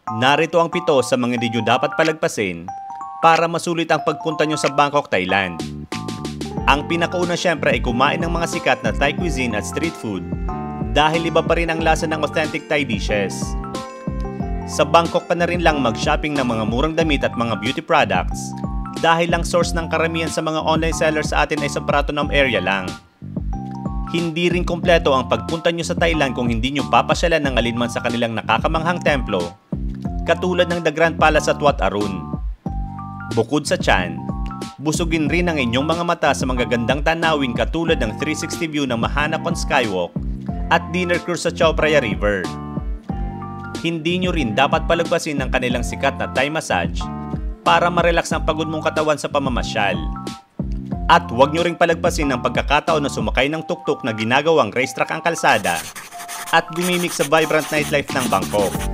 Narito ang 7 sa mga hindi nyo dapat palagpasin para masulit ang pagpunta nyo sa Bangkok, Thailand. Ang pinakauna syempre ay kumain ng mga sikat na Thai cuisine at street food dahil iba pa rin ang lasa ng authentic Thai dishes. Sa Bangkok ka na rin lang mag-shopping ng mga murang damit at mga beauty products dahil ang source ng karamihan sa mga online sellers sa atin ay sa Pratunam area lang. Hindi rin kompleto ang pagpunta nyo sa Thailand kung hindi nyo papasyalan ng alinman sa kanilang nakakamanghang templo katulad ng The Grand Palace at Wat Arun. Bukod sa tiyan, busugin rin ang inyong mga mata sa mga gandang tanawin katulad ng 360 view ng Mahanakon Skywalk at dinner cruise sa Chao Phraya River. Hindi nyo rin dapat palagpasin ang kanilang sikat na Thai massage para ma-relax ang pagod mong katawan sa pamamasyal. At huwag nyo ring palagpasin ang pagkakataon na sumakay ng tuktok na ginagawang racetrack ang kalsada at gumimik sa vibrant nightlife ng Bangkok.